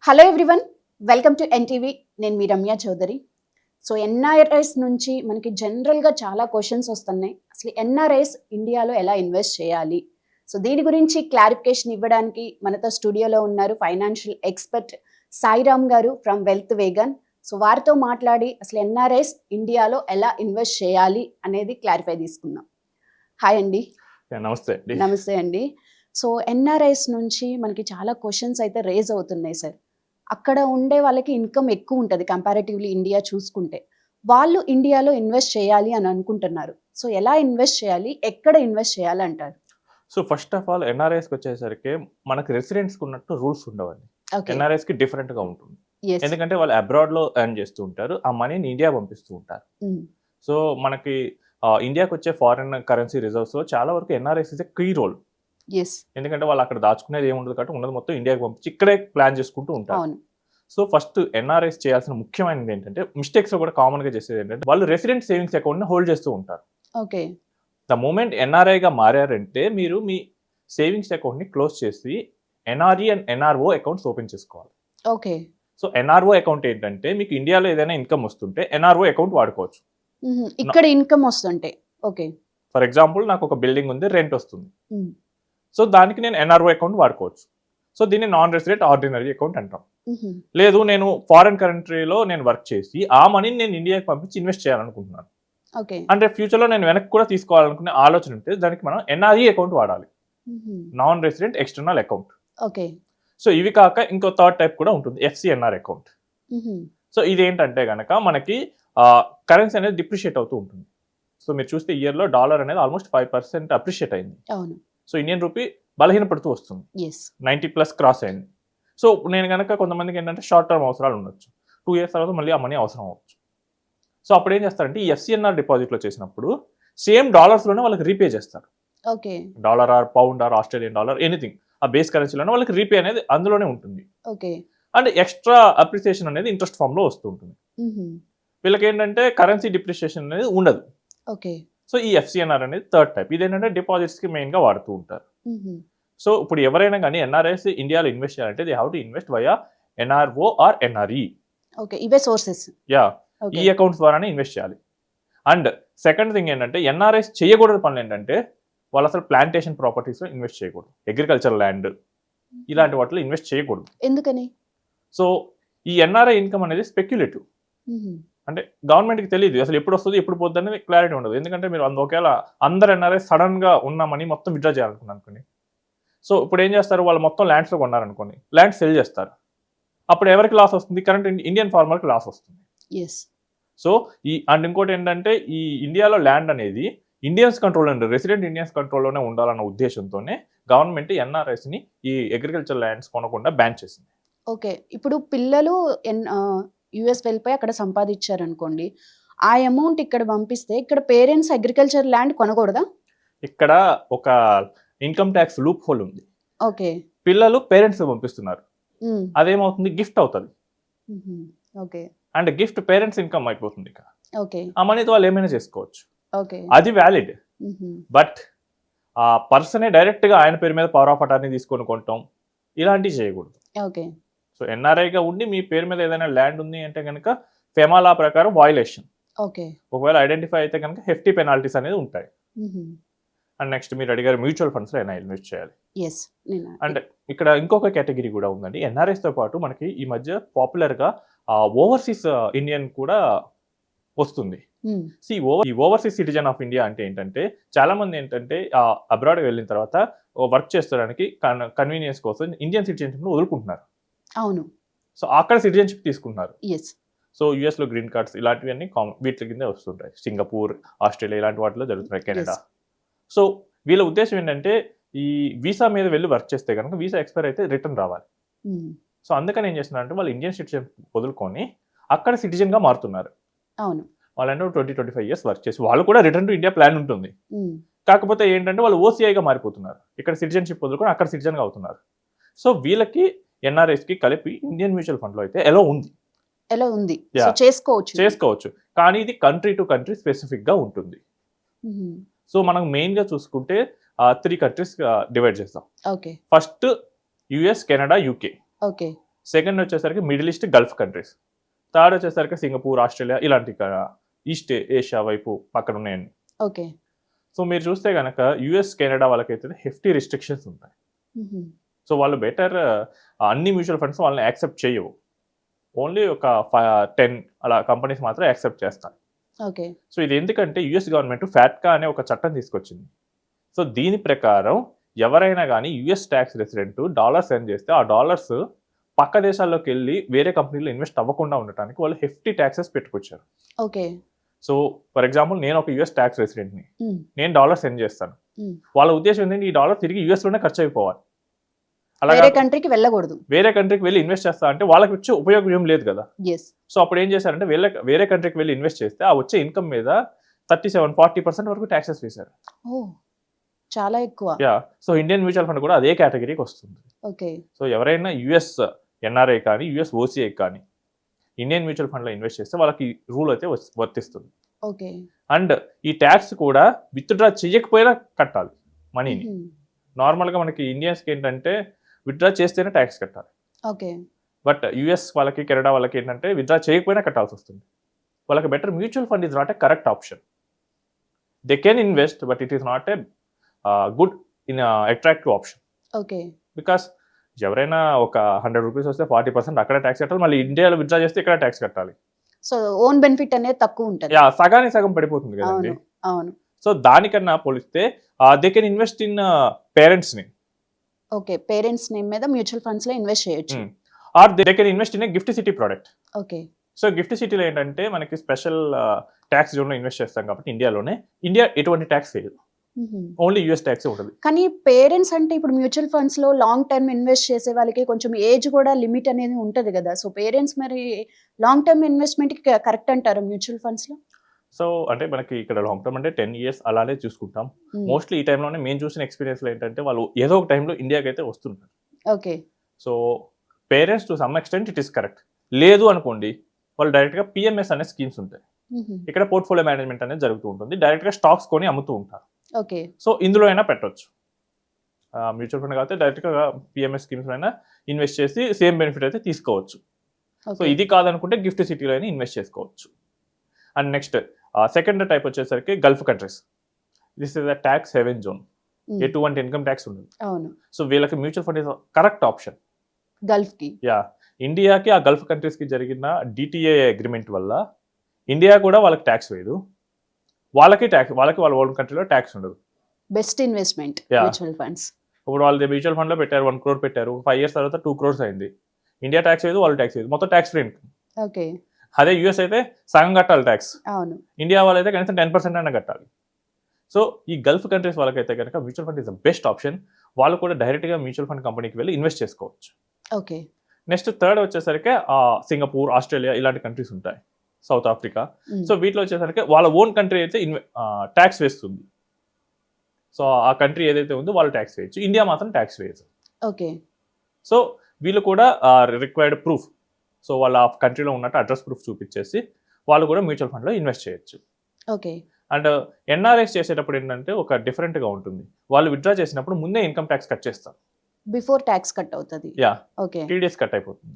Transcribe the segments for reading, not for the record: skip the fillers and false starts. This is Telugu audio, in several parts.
Hello everyone, welcome to NTV. నేను మీ రమ్య చౌదరి. సో ఎన్ఆర్ఐస్ నుంచి మనకి జనరల్గా చాలా క్వశ్చన్స్ వస్తున్నాయి. అసలు ఎన్ఆర్ఐస్ ఇండియాలో ఎలా ఇన్వెస్ట్ చేయాలి? సో దీని గురించి క్లారిఫికేషన్ ఇవ్వడానికి మనతో స్టూడియోలో ఉన్నారు ఫైనాన్షియల్ ఎక్స్పర్ట్ సాయిరామ్ గారు ఫ్రమ్ వెల్త్ వేగన్. సో వారితో మాట్లాడి అసలు ఎన్ఆర్ఐస్ ఇండియాలో ఎలా ఇన్వెస్ట్ చేయాలి అనేది క్లారిఫై తీసుకుందాం. హాయ్ అండి. నమస్తే అండి. నమస్తే అండి. సో ఎన్ఆర్ఐస్ నుంచి మనకి చాలా క్వశ్చన్స్ అయితే రేజ్ అవుతున్నాయి సార్. అక్కడ ఉండే వాళ్ళకి ఇన్కమ్ ఎక్కువ ఉంటుంది కంపారిటివ్లీ ఇండియా చూసుకుంటే. వాళ్ళు ఇండియాలో ఇన్వెస్ట్ చేయాలి అని అనుకుంటున్నారు. సో ఎలా ఇన్వెస్ట్ చేయాలి, ఎక్కడ ఇన్వెస్ట్ చేయాలి అంటారు? సో ఫస్ట్ ఆఫ్ ఆల్ ఎన్ఆర్ఐస్కి వచ్చేసరికి మనకి రెసిడెంట్స్కి ఉన్నట్టు రూల్స్ ఉండవండి. ఎన్ఆర్ఐస్కి డిఫరెంట్గా ఉంటుంది. ఎందుకంటే వాళ్ళు అబ్రాడ్లో ఎర్న్ చేస్తూ ఉంటారు, ఆ మనీని ఇండియా పంపిస్తూ ఉంటారు. సో మనకి ఇండియాకి వచ్చే ఫారిన్ కరెన్సీ రిజర్వ్స్లో చాలా వరకు NRIs is a key role. ఎందుకంటే వాళ్ళు అక్కడ దాచుకునేది ఏముండదు కాబట్టి ఉన్నది మొత్తం ఇండియాకి పంపించి ఇక్కడే ప్లాన్ చేసుకుంటూ ఉంటారు. సో ఫస్ట్ ఎన్ఆర్ఐస్ చేయాల్సిన ముఖ్యమైనది ఏంటంటే, మిస్టేక్స్ కూడా కామన్గా చేసేది ఏంటంటే, వాళ్ళు రెసిడెంట్ సేవింగ్స్ అకౌంట్ని హోల్డ్ చేస్తూ ఉంటారు. ఓకే. ద మూమెంట్ ఎన్ఆర్ఐగా మారారంటే మీరు మీ సేవింగ్స్ అకౌంట్ని క్లోజ్ చేసి NRE and NRO accounts open చేసుకోవాలి. ఓకే. సో ఎన్ఆర్ఓ అకౌంట్ ఏంటంటే, మీకు ఇండియాలో ఏదైనా ఇన్కమ్ వస్తుంటే ఎన్ఆర్ఓ అకౌంట్ వాడుకోవచ్చు. ఇక్కడ ఇన్కమ్ వస్తుంటే. ఓకే. ఫర్ ఎగ్జాంపుల్ నాకు ఒక బిల్డింగ్ ఉంది, రెంట్ వస్తుంది. సో దానికి నేను ఎన్ఆర్ఓ అకౌంట్ వాడుకోవచ్చు. సో దీన్ని నాన్ రెసిడెంట్ ఆర్డినరీ అకౌంట్ అంటాం. లేదు నేను ఫారెన్ కంట్రీలో నేను వర్క్ చేసి ఆ మనీని నేను ఇండియాకి పంపించి ఇన్వెస్ట్ చేయాలనుకుంటున్నాను, అంటే ఫ్యూచర్లో నేను వెనక్కి కూడా తీసుకోవాలనుకునే ఆలోచన ఉంటే దానికి మనం ఎన్ఆర్ఈ అకౌంట్ వాడాలి, non resident external account. Okay. So ఇవి కాక ఇంకో థర్డ్ టైప్ కూడా ఉంటుంది, ఎఫ్సిఎన్ఆర్ అకౌంట్. సో ఇదేంటంటే కనుక మనకి కరెన్సీ అనేది డిప్రిషియేట్ అవుతూ ఉంటుంది. సో మీరు చూస్తే ఇయర్లో డాలర్ అనేది ఆల్మోస్ట్ 5% అప్రిషియేట్ అయింది. సో ఇండియన్ రూపీ బలహీనపడుతూ వస్తుంది, 90+ క్రాస్ అయింది. సో నేను కనుక కొంతమందికి ఏంటంటే షార్ట్ టర్మ్ అవసరాలు ఉండొచ్చు, 2 years తర్వాత మళ్ళీ ఆ మనీ అవసరం అవ్వచ్చు. సో అప్పుడు ఏం చేస్తారంటే ఈ ఎఫ్సిఎన్ఆర్ డిపాజిట్లో చేసినప్పుడు సేమ్ డాలర్స్లోనే వాళ్ళకి రీపే చేస్తారు. Okay. Dollar or pound or Australian dollar anything, ఆ బేస్ కరెన్సీలోనే వాళ్ళకి రీపే అనేది అందులోనే ఉంటుంది. ఓకే. అండ్ ఎక్స్ట్రా అప్రిసియేషన్ అనేది ఇంట్రెస్ట్ ఫామ్లో వస్తూ ఉంటుంది. వీళ్ళకి ఏంటంటే కరెన్సీ డిప్రిసియేషన్ అనేది ఉండదు. ఓకే. సో ఈ ఎఫ్సిఎన్ఆర్ అనేది థర్డ్ టైప్. ఇదేంటంటే డిపాజిట్స్కి మెయిన్గా వాడుతూ ఉంటారు. సో ఇప్పుడు ఎవరైనా కానీ ఎన్ఆర్ఐస్ ఇండియాలో ఇన్వెస్ట్ చేయాలంటే they have to invest via NRO or NRE. Okay, ఇవే సోర్సెస్. యా, ఈ అకౌంట్స్ ద్వారానే ఇన్వెస్ట్ చేయాలి. అండ్ సెకండ్ థింగ్ ఏంటంటే, ఎన్ఆర్ఐస్ చేయకూడదు పనులు ఏంటంటే, వాళ్ళు అసలు ప్లాంటేషన్ ప్రాపర్టీస్లో ఇన్వెస్ట్ చేయకూడదు, అగ్రికల్చర్ ల్యాండ్ ఇలాంటి వాటిలో ఇన్వెస్ట్ చేయకూడదు. ఎందుకని? సో ఈ ఎన్ఆర్ఐ ఇన్కమ్ అనేది స్పెక్యులేటివ్. అంటే గవర్నమెంట్కి తెలియదు అసలు ఎప్పుడు వస్తుంది ఎప్పుడు పోద్ది అనేది క్లారిటీ ఉండదు. ఎందుకంటే మీరు ఒకవేళ అందరు ఎన్ఆర్ఐ సడన్గా ఉన్న మనీ మొత్తం విత్డ్రా చేయాలనుకున్నాను అనుకోండి. సో ఇప్పుడు ఏం చేస్తారు, వాళ్ళు మొత్తం ల్యాండ్స్లో కొన్నారనుకోండి, ల్యాండ్ సెల్ చేస్తారు. అప్పుడు ఎవరికి లాస్ వస్తుంది? కరెంట్ ఇండియన్ ఫార్మర్కి లాస్ వస్తుంది. సో అండ్ ఇంకోటి ఏంటంటే, ఈ ఇండియాలో ల్యాండ్ అనేది ఇండియన్స్ కంట్రోల్ అండి, రెసిడెంట్ ఇండియన్స్ కంట్రోల్లోనే ఉండాలన్న ఉద్దేశంతోనే గవర్నమెంట్ ఎన్ఆర్ఐస్ని ఈ అగ్రికల్చర్ ల్యాండ్స్ కొనకుండా బ్యాన్ చేసింది. ఓకే. ఇప్పుడు పిల్లలు యుఎస్ వెళ్ళిపోయి అక్కడ సంపాదించారనుకోండి, ఆ అమౌంట్ ఇక్కడ పంపిస్తే ఇక్కడ పేరెంట్స్ అగ్రికల్చర్ ల్యాండ్ కొనకూడదా? ఇక్కడ ఒక ఇన్కమ్ ట్యాక్స్ లూప్ హోల్ ఉంది. ఓకే. పిల్లలు పేరెంట్స్ పంపిస్తున్నారు, అదేమవుతుంది, గిఫ్ట్ అవుతుంది. Okay. And gift parents income అయిపోతుంది. ఇక ఓకే, ఆ మనీతో వాళ్ళు ఏమైనా చేసుకోవచ్చు. ఓకే, అది వ్యాలిడ్. బట్ ఆ పర్సనే డైరెక్ట్గా ఆయన పేరు మీద పవర్ ఆఫ్ అటార్నీ తీసుకొని కొనటం ఇలాంటివి చేయకూడదు. ఓకే. సో ఎన్ఆర్ఐగా ఉండి మీ పేరు మీద ఏదైనా ల్యాండ్ ఉంది అంటే కనుక ఫెమా లా ప్రకారం వాయిలేషన్. ఓకే. ఒకవేళ ఐడెంటిఫై అయితే కనుక హెఫ్టీ పెనాల్టీస్ అనేది ఉంటాయి. అండ్ నెక్స్ట్ మీరు అడిగారు మ్యూచువల్ ఫండ్స్లో అయినా ఇన్వెస్ట్ చేయాలి. అండ్ ఇక్కడ ఇంకొక కేటగిరీ కూడా ఉందండి. ఎన్ఆర్ఐస్తో పాటు మనకి ఈ మధ్య పాపులర్గా ఓవర్సీస్ ఇండియన్ కూడా వస్తుంది. ఈ ఓవర్సీస్ సిటిజన్ ఆఫ్ ఇండియా అంటే ఏంటంటే, చాలా మంది ఏంటంటే అబ్రాడ్కి వెళ్ళిన తర్వాత వర్క్ చేస్తానికి కన్వీనియన్స్ కోసం ఇండియన్ సిటిజన్షిప్ వదులుకుంటున్నారు. అవును. సో అక్కడ సిటిజన్షిప్ తీసుకుంటున్నారు. సో యుఎస్లో గ్రీన్ కార్డ్స్ ఇలాంటివన్నీ వీటి కింద వస్తుంటాయి. సింగపూర్, ఆస్ట్రేలియా ఇలాంటి వాటిలో జరుగుతున్నాయి, కెనడా. సో వీళ్ళ ఉద్దేశం ఏంటంటే, ఈ వీసా మీద వెళ్ళి వర్క్ చేస్తే కనుక వీసా ఎక్స్పైర్ అయితే రిటర్న్ రావాలి. సో అందుకని ఏం చేస్తున్నారంటే, వాళ్ళు ఇండియన్ సిటిజన్ వదులుకొని అక్కడ సిటిజన్గా మారుతున్నారు. అవును. వాళ్ళంటే 20-25 years వర్క్ చేసి వాళ్ళు కూడా రిటర్న్ టు ఇండియా ప్లాన్ ఉంటుంది. కాకపోతే ఏంటంటే వాళ్ళు ఓసీఐగా మారిపోతున్నారు, ఇక్కడ సిటిజన్షిప్ వదులుకొని అక్కడ సిటిజన్గా అవుతున్నారు. సో వీళ్ళకి ఎన్ఆర్ఐస్కి కలిపి ఇండియన్ మ్యూచువల్ ఫండ్లో అయితే ఎలా ఉంది, చేసుకోవచ్చు. కానీ ఇది కంట్రీ టు కంట్రీ స్పెసిఫిక్గా ఉంటుంది. సో మనం మెయిన్గా చూసుకుంటే 3 countries డివైడ్ చేస్తాం. First US, Canada, UK. Second వచ్చేసరికి Middle East Gulf countries, third వచ్చేసరికి సింగపూర్, ఆస్ట్రేలియా ఇలాంటి ఈస్ట్ ఏషియా వైపు పక్కన ఉన్నాయండి. ఓకే. సో మీరు చూస్తే కనుక యుఎస్, కెనడా వాళ్ళకైతే హెఫ్టీ రిస్ట్రిక్షన్స్ ఉంటాయి. సో వాళ్ళు బెటర్ అన్ని మ్యూచువల్ ఫండ్స్ వాళ్ళని యాక్సెప్ట్ చేయవు, ఓన్లీ ఒక 10 అలా కంపెనీస్ మాత్రం యాక్సెప్ట్ చేస్తారు. ఓకే. సో ఇది ఎందుకంటే యుఎస్ గవర్నమెంట్ ఫ్యాట్కా అనే ఒక చట్టం తీసుకొచ్చింది. సో దీని ప్రకారం ఎవరైనా కానీ US tax resident dollars earn చేస్తే ఆ డాలర్స్ పక్క దేశాల్లోకి వెళ్ళి వేరే కంపెనీలో ఇన్వెస్ట్ అవ్వకుండా ఉండటానికి వాళ్ళు హెఫ్టీ ట్యాక్సెస్ పెట్టుకొచ్చారు. ఓకే. సో ఫర్ ఎగ్జాంపుల్ నేను ఒక యుఎస్ ట్యాక్స్ రెసిడెంట్ని, నేను డాలర్స్ సెండ్ చేస్తాను. వాళ్ళ ఉద్దేశం ఏంటంటే ఈ డాలర్ తిరిగి యుఎస్లోనే ఖర్చు అయిపోవాలి, వేరే కంట్రీకి వెళ్ళకూడదు. వేరే కంట్రీకి వెళ్ళి ఇన్వెస్ట్ చేస్తా అంటే వాళ్ళకి వచ్చే ఉపయోగం ఏం లేదు కదా. సో అప్పుడు ఏం చేశారంటే వేరే కంట్రీకి వెళ్ళి ఇన్వెస్ట్ చేస్తే ఆ వచ్చే ఇన్కమ్ మీద 37-40% వరకు ట్యాక్సెస్ వేశారు. చాలా ఎక్కువ. Yeah. So Indian mutual fund కూడా అదే కేటగిరీకి వస్తుంది. ఓకే. సో ఎవరైనా యుఎస్ ఎన్ఆర్ఐ కానీ యుఎస్ ఓసీఐ కానీ ఇండియన్ మ్యూచువల్ ఫండ్లో ఇన్వెస్ట్ చేస్తే వాళ్ళకి రూల్ అయితే వర్తిస్తుంది. ఓకే. అండ్ ఈ ట్యాక్స్ కూడా విత్డ్రా చేయకపోయినా కట్టాలి మనీని. నార్మల్గా మనకి ఇండియన్స్కి ఏంటంటే విత్డ్రా చేస్తేనే ట్యాక్స్ కట్టాలి. ఓకే. బట్ యుఎస్ వాళ్ళకి, కెనడా వాళ్ళకి ఏంటంటే విత్డ్రా చేయకపోయినా కట్టాల్సి వస్తుంది. వాళ్ళకి better mutual fund is not a correct option. They can invest but it is not a good in attractive option. Okay. Because ఎవరైనా ఒక 100 రూపీస్ వస్తే 40% అక్కడ ట్యాక్స్ కట్టాలి, మళ్ళీ ఇండియాలో విత్డ్రా చేస్తే ఇక్కడ ట్యాక్స్ కట్టాలి. సో ఓన్ బెనిఫిట్ అనేది తక్కువ ఉంటుంది. యా, సగానికి సగం పడిపోతుంది కదండి. అవును. సో దానికన్నా పోలిస్తే దే కెన్ ఇన్వెస్ట్ ఇన్ పేరెంట్స్ని. ఓకే. పేరెంట్స్ నేమ్ మీద మ్యూచువల్ ఫండ్స్ లో ఇన్వెస్ట్ చేయొచ్చు. Or they can invest in a GIFT City product. Okay. So GIFT సిటీలో ఏంటంటే మనకి స్పెషల్ ట్యాక్స్ జోన్లో ఇన్వెస్ట్ చేస్తాం కాబట్టి ఇండియా ఎటువంటి ట్యాక్స్ వేయదు, ఓన్లీ యూఎస్ ట్యాక్స్ ఉంటుంది. కానీ పేరెంట్స్ అంటే ఇప్పుడు మ్యూచువల్ ఫండ్స్ లో లాంగ్ టర్మ్ ఇన్వెస్ట్ చేసే వాళ్ళకి కొంచెం ఏజ్ కూడా లిమిట్ అనేది ఉంటది కదా. సో పేరెంట్స్ మరి లాంగ్ టర్మ్ ఇన్వెస్ట్మెంట్ కి కరెక్ట్ అంటారు మ్యూచువల్ ఫండ్స్ లో? సో అంటే మనకి ఇక్కడ లాంగ్ టర్మ్ అంటే 10 years అలానే చూసుకుంటాం. మోస్ట్లీ ఈ టైంలోనే మేము చూసిన ఎక్స్పీరియన్స్లో ఏంటంటే వాళ్ళు ఏదో ఒక టైంలో ఇండియాకి అయితే వస్తుంటారు. Okay. So parents to some extent it is correct. లేదు అనుకోండి వాళ్ళు డైరెక్ట్గా పిఎంఎస్ అనే స్కీమ్స్ ఉంటాయి. ఇక్కడ పోర్ట్ఫోలియో మేనేజ్మెంట్ అనేది జరుగుతూ ఉంటుంది, డైరెక్ట్గా స్టాక్స్ కొని అమ్ముతూ ఉంటారు. ఓకే. సో ఇందులో అయినా పెట్టవచ్చు. మ్యూచువల్ ఫండ్ కాబట్టి డైరెక్ట్గా పిఎంఎస్ స్కీమ్స్ అయినా ఇన్వెస్ట్ చేసి సేమ్ బెనిఫిట్ అయితే తీసుకోవచ్చు. సో ఇది కాదనుకుంటే గిఫ్ట్ సిటీలో అయినా ఇన్వెస్ట్ చేసుకోవచ్చు. అండ్ నెక్స్ట్ సెకండ్ టైప్ వచ్చేసరికి Gulf countries. This is the tax haven zone, ఎటువంటి ఇన్కమ్ ట్యాక్స్ ఉండదు. అవును. సో వీళ్ళకి mutual fund is correct option Gulf కి. యా. ఇండియాకి ఆ గల్ఫ్ కంట్రీస్కి జరిగిన డిటిఏ అగ్రిమెంట్ వల్ల ఇండియా కూడా వాళ్ళకి ట్యాక్స్ వేయదు, వాళ్ళకి వాళ్ళ ఓన్ కంట్రీలో ట్యాక్స్ ఉండదు. Best investment mutual funds. ఇప్పుడు వాళ్ళు మ్యూచువల్ ఫండ్లో పెట్టారు 1 crore పెట్టారు, 5 years తర్వాత 2 crores అయింది. ఇండియా ట్యాక్స్ వేయదు, వాళ్ళు ట్యాక్స్ వేయదు, మొత్తం ట్యాక్స్ ఫ్రీ ఇన్కమ్. ఓకే. అదే యూఎస్ అయితే సగం కట్టాలి ట్యాక్స్. అవును. ఇండియా వాళ్ళైతే కనీసం 10% అయినా కట్టాలి. సో ఈ గల్ఫ్ కంట్రీస్ వాళ్ళకైతే కనుక mutual fund is the best option. వాళ్ళు కూడా డైరెక్ట్గా మ్యూచువల్ ఫండ్ కంపెనీకి వెళ్ళి ఇన్వెస్ట్ చేసుకోవచ్చు. ఓకే. నెక్స్ట్ థర్డ్ వచ్చేసరికి సింగపూర్, ఆస్ట్రేలియా ఇలాంటి కంట్రీస్ ఉంటాయి, సౌత్ ఆఫ్రికా. సో వీటిలో వచ్చేసరికి వాళ్ళ ఓన్ కంట్రీ అయితే ట్యాక్స్ వేస్తుంది. సో ఆ కంట్రీ ఏదైతే ఉందో వాళ్ళు ట్యాక్స్ వేయచ్చు, ఇండియా మాత్రం ట్యాక్స్ వేయచ్చు. ఓకే. సో వీళ్ళు కూడా రిక్వైర్డ్ ప్రూఫ్, సో వాళ్ళ కంట్రీలో ఉన్నట్టు అడ్రస్ ప్రూఫ్ చూపించేసి వాళ్ళు కూడా మ్యూచువల్ ఫండ్లో ఇన్వెస్ట్ చేయొచ్చు. ఓకే. అండ్ ఎన్ఆర్ఐస్ చేసేటప్పుడు ఏంటంటే ఒక డిఫరెంట్గా ఉంటుంది. వాళ్ళు విత్డ్రా చేసినప్పుడు ముందే ఇన్కమ్ ట్యాక్స్ కట్ చేస్తారు, బిఫోర్ ట్యాక్స్ కట్ అవుతుంది. యా. ఓకే. TDS కట్ అయిపోతుంది,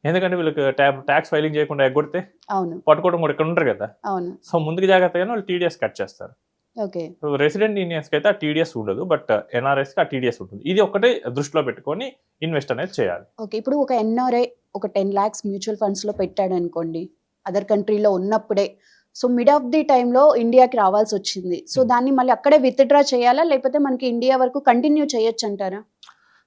ఎందుకంటే వీళ్ళకి ట్యాక్స్ ఫైలింగ్ చేయకుండా ఎగ్గొడితే అవును పట్టుకోవడం కూడా ఇక్కడ ఉంటారు కదా. అవును. సో ముందుకు జాగ్రత్తగానే వాళ్ళు TDS కట్ చేస్తారు. ఓకే. సో రెసిడెంట్ ఇండియన్స్కి అయితే ఆ TDS ఉండదు, బట్ ఎన్ఆర్ఐస్కి ఆ TDS ఉంటుంది. ఇది ఒకటే దృష్టిలో పెట్టుకొని ఇన్వెస్ట్ అనేది చేయాలి. ఓకే. ఇప్పుడు ఒక ఎన్ఆర్ఐ ఒక 10 lakhs మ్యూచువల్ ఫండ్స్ లో పెట్టాడు అనుకోండి, అదర్ కంట్రీలో ఉన్నప్పుడే. సో మిడ్ ఆఫ్ ది టైంలో ఇండియాకి రావాల్సి వచ్చింది. సో దాన్ని మళ్ళీ అక్కడే విత్డ్రా చేయాలా, లేకపోతే మనకి ఇండియా వరకు కంటిన్యూ చేయొచ్చు అంటారా?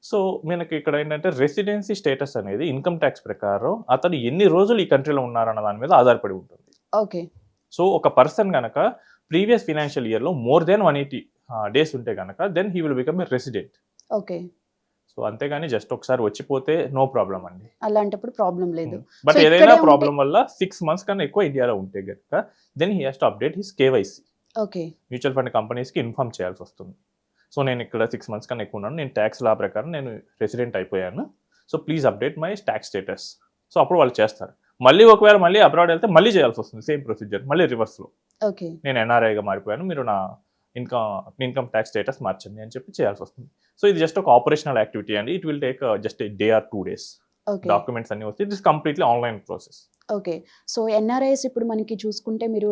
సో మనకి ఇక్కడ ఏంటంటే రెసిడెన్సీ స్టేటస్ అనేది ఇన్కమ్ ట్యాక్స్ ప్రకారం అతను ఎన్ని రోజులు ఈ కంట్రీలో ఉన్నారన్న దాని మీద ఆధారపడి ఉంటుంది. ఓకే. సో ఒక పర్సన్ కనుక ప్రీవియస్ ఫినాన్షియల్ ఇయర్లో more than 180 days ఉంటే కనుక then he will become a resident. Okay. So అంతేగాని జస్ట్ ఒకసారి వచ్చిపోతే నో ప్రాబ్లం అండి, అలాంటప్పుడు ప్రాబ్లం లేదు. బట్ ఏదైనా ప్రాబ్లం వల్ల 6 months కన్నా ఎక్కువ ఇండియాలో ఉంటే కనుక then he has to update his KYC. Okay. Mutual fund కంపెనీస్కి ఇన్ఫార్మ్ చేయాల్సి వస్తుంది. సో నేను ఇక్కడ 6 months కన్నా ఎక్కువ ఉన్నాను, నేను ట్యాక్స్ లా ప్రకారం నేను రెసిడెంట్ అయిపోయాను, so please update my tax status. So అప్పుడు వాళ్ళు చేస్తారు. మళ్ళీ ఒకవేళ మళ్ళీ అబ్రాడ్ వెళ్తే మళ్ళీ చేయాల్సి వస్తుంది సేమ్ ప్రొసీజర్, మళ్ళీ రివర్స్లో. ఓకే. నేను ఎన్ఆర్ఐగా మారిపోయాను, మీరు నా ఇన్కమ్ ట్యాక్స్ స్టేటస్ మార్చండి అని చెప్పి చేయాల్సి వస్తుంది. సో ఇది జస్ట్ ఒక ఆపరేషనల్ యాక్టివిటీ అండి, it will take just a day or 2 days. Okay documents అన్ని వస్తాయి. It is completely online process. Okay. So NRIs ఇప్పుడు మనకి చూసుకుంటే మీరు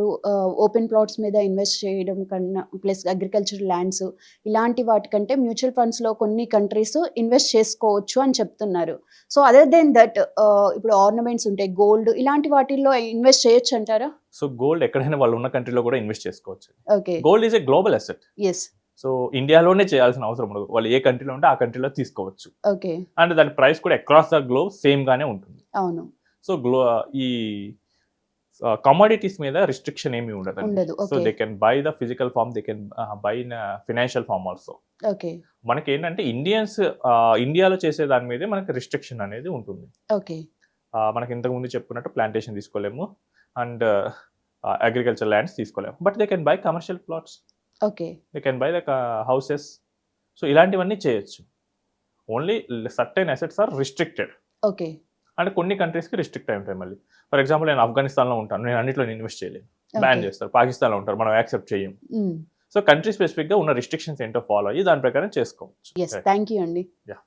ఓపెన్ ప్లాట్స్ మీద ఇన్వెస్ట్ చేయడం కన్నా ప్లస్ అగ్రికల్చర్ ల్యాండ్స్ ఇలాంటి వాటికంటే మ్యూచువల్ ఫండ్స్లో కొన్ని కంట్రీస్ ఇన్వెస్ట్ చేసుకోవచ్చు అని చెప్తున్నారు. సో అదర్ దెన్ దట్ ఇప్పుడు ఆర్నమెంట్స్ ఉంటాయి, గోల్డ్ ఇలాంటి వాటిల్లో ఇన్వెస్ట్ చేయొచ్చు అంటారా? సో గోల్డ్ ఎక్కడైనా వాళ్ళు ఉన్న కంట్రీలో కూడా ఇన్వెస్ట్ చేసుకోవచ్చు. Okay. Gold is a global asset. Yes. So ఇండియాలోనే చేయాల్సిన అవసరం ఉండదు. వాళ్ళు ఏ కంట్రీలో ఉంటే ఆ కంట్రీలో తీసుకోవచ్చు. ఓకే. అండ్ దాని ప్రైస్ కూడా అక్రాస్ ద గ్లోబ్ సేమ్ గానే ఉంటుంది. అవును. సో ఈ కమోడిటీస్ మీద రిస్ట్రిక్షన్ ఏమీ ఉండదు. ఉండదు. So okay. They can buy the physical form, they can buy in financial form also. Okay. మనకి ఏంటంటే ఇండియాలో చేసే దాని మీదే మనకి రిస్ట్రిక్షన్ అనేది ఉంటుంది. ఓకే. మనకి ఇంతకుముందు చెప్పుకున్నట్టు ప్లాంటేషన్ తీసుకోలేము అండ్ అగ్రికల్చర్ ల్యాండ్స్ తీసుకోలేము. But they can buy commercial plots, okay. They can buy the houses. So ఇలాంటివన్నీ చేయొచ్చు. Only certain assets are restricted. Okay. అంటే కొన్ని కంట్రీస్కి రిస్ట్రిక్ట్ అయి ఉంటాయి. మళ్ళీ ఫర్ ఎగ్జాంపుల్ నేను ఆఫ్ఘనిస్తాన్లో ఉంటాను, నేను అన్నింటిలో ఇన్వెస్ట్ చేయలేను, బ్యాన్ చేస్తారు. పాకిస్తాన్లో ఉంటారు, మనం యాక్సెప్ట్ చేయం. సో కంట్రీ స్పెసిఫిక్గా ఉన్న రిస్ట్రిక్షన్స్ ఏంటో ఫాలో అయ్యి దాని ప్రకారం చేసుకోవచ్చు. ఎస్, థ్యాంక్ యూ అండి. యా.